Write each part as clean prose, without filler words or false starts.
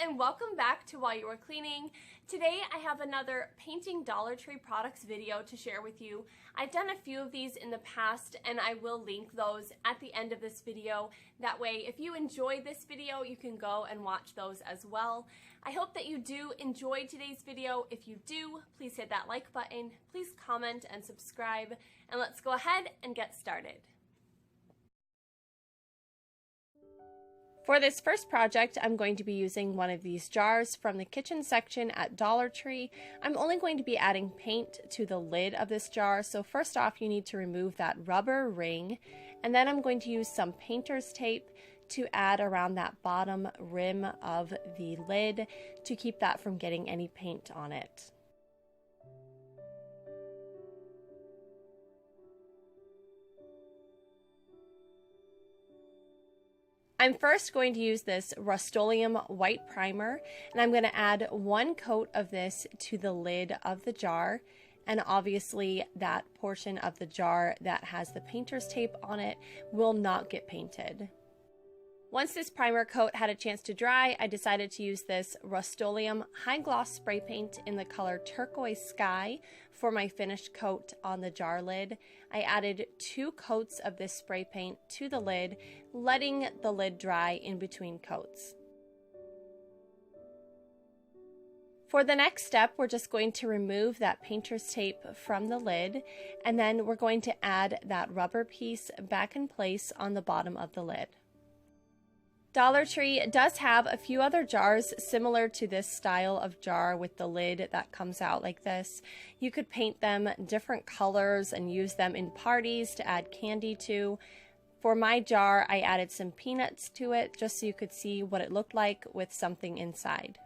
and welcome back to While You Were Cleaning. Today I have another painting Dollar Tree products video to share with you. I've done a few of these in the past and I will link those at the end of this video. That way if you enjoyed this video you can go and watch those as well. I hope that you do enjoy today's video. If you do, please hit that like button, please comment and subscribe, and let's go ahead and get started. For this first project, I'm going to be using one of these jars from the kitchen section at Dollar Tree. I'm only going to be adding paint to the lid of this jar, so first off you need to remove that rubber ring, and then I'm going to use some painter's tape to add around that bottom rim of the lid to keep that from getting any paint on it. I'm first going to use this Rust-Oleum white primer, and I'm going to add one coat of this to the lid of the jar, and obviously that portion of the jar that has the painter's tape on it will not get painted. Once this primer coat had a chance to dry, I decided to use this Rust-Oleum high gloss spray paint in the color Turquoise Sky for my finished coat on the jar lid. I added 2 coats of this spray paint to the lid, letting the lid dry in between coats. For the next step, we're just going to remove that painter's tape from the lid, and then we're going to add that rubber piece back in place on the bottom of the lid. Dollar Tree does have a few other jars similar to this style of jar with the lid that comes out like this. You could paint them different colors and use them in parties to add candy to. For my jar, I added some peanuts to it just so you could see what it looked like with something inside.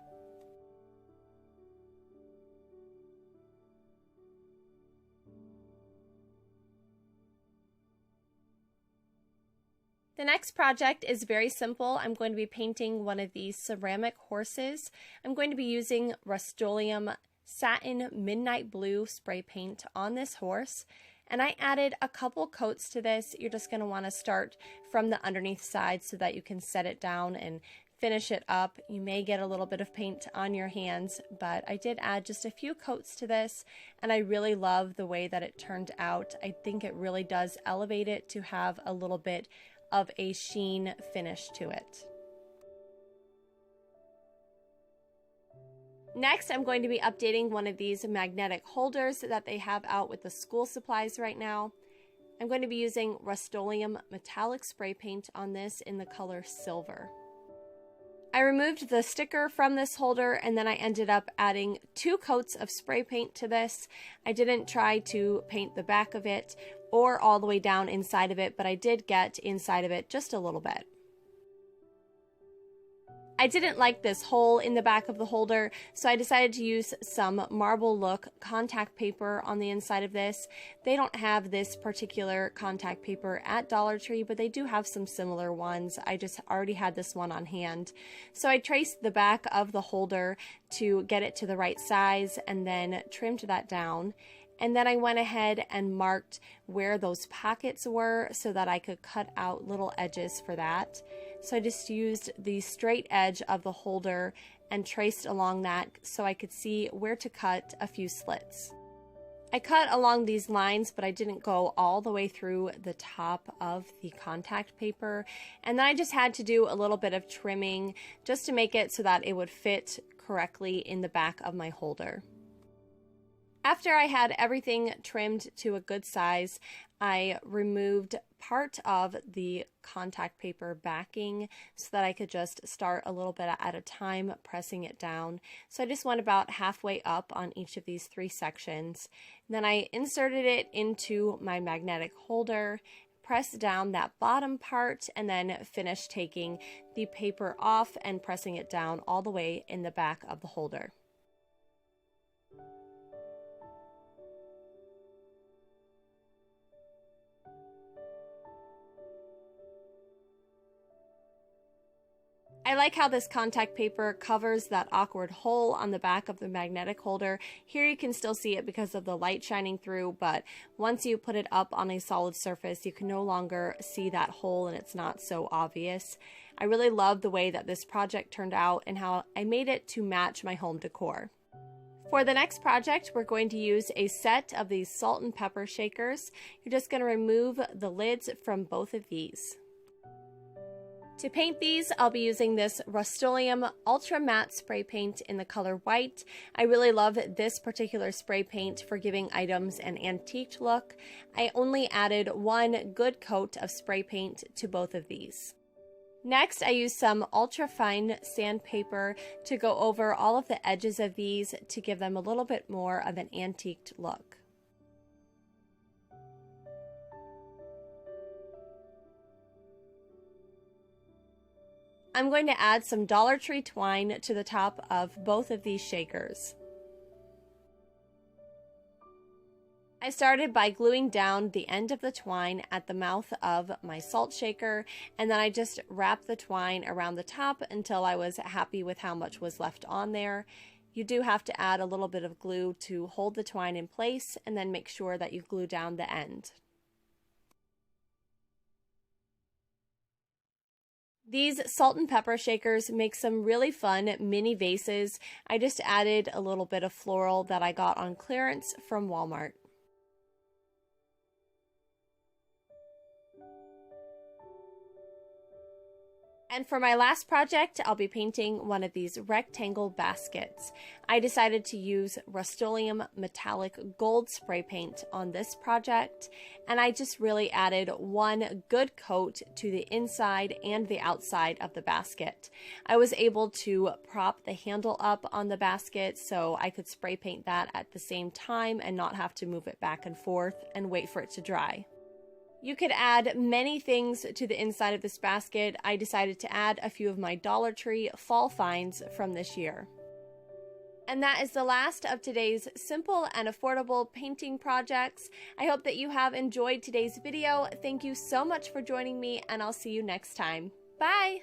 The next project is very simple. I'm going to be painting one of these ceramic horses. I'm going to be using Rust-Oleum Satin Midnight Blue spray paint on this horse, and I added a couple coats to this. You're just going to want to start from the underneath side so that you can set it down and finish it up. You may get a little bit of paint on your hands, but I did add just a few coats to this, and I really love the way that it turned out. I think it really does elevate it to have a little bit of a sheen finish to it. Next, I'm going to be updating one of these magnetic holders that they have out with the school supplies right now. I'm going to be using Rust-Oleum metallic spray paint on this in the color silver. I removed the sticker from this holder, and then I ended up adding 2 coats of spray paint to this. I didn't try to paint the back of it or all the way down inside of it, but I did get inside of it just a little bit. I didn't like this hole in the back of the holder, so I decided to use some marble look contact paper on the inside of this. They don't have this particular contact paper at Dollar Tree, but they do have some similar ones. I just already had this one on hand. So I traced the back of the holder to get it to the right size and then trimmed that down. And then I went ahead and marked where those pockets were so that I could cut out little edges for that. So I just used the straight edge of the holder and traced along that so I could see where to cut a few slits. I cut along these lines, but I didn't go all the way through the top of the contact paper. And then I just had to do a little bit of trimming just to make it so that it would fit correctly in the back of my holder. After I had everything trimmed to a good size, I removed part of the contact paper backing so that I could just start a little bit at a time pressing it down. So I just went about halfway up on each of these 3 sections. And then I inserted it into my magnetic holder, pressed down that bottom part, and then finished taking the paper off and pressing it down all the way in the back of the holder. I like how this contact paper covers that awkward hole on the back of the magnetic holder. Here you can still see it because of the light shining through, but once you put it up on a solid surface, you can no longer see that hole and it's not so obvious. I really love the way that this project turned out and how I made it to match my home decor. For the next project, we're going to use a set of these salt and pepper shakers. You're just going to remove the lids from both of these. To paint these, I'll be using this Rust-Oleum Ultra Matte Spray Paint in the color white. I really love this particular spray paint for giving items an antique look. I only added one good coat of spray paint to both of these. Next, I used some ultra fine sandpaper to go over all of the edges of these to give them a little bit more of an antiqued look. I'm going to add some Dollar Tree twine to the top of both of these shakers. I started by gluing down the end of the twine at the mouth of my salt shaker, and then I just wrapped the twine around the top until I was happy with how much was left on there. You do have to add a little bit of glue to hold the twine in place, and then make sure that you glue down the end. These salt and pepper shakers make some really fun mini vases. I just added a little bit of floral that I got on clearance from Walmart. And for my last project, I'll be painting one of these rectangle baskets. I decided to use Rust-Oleum Metallic Gold spray paint on this project, and I just really added one good coat to the inside and the outside of the basket. I was able to prop the handle up on the basket so I could spray paint that at the same time and not have to move it back and forth and wait for it to dry. You could add many things to the inside of this basket. I decided to add a few of my Dollar Tree fall finds from this year. And that is the last of today's simple and affordable painting projects. I hope that you have enjoyed today's video. Thank you so much for joining me, and I'll see you next time. Bye!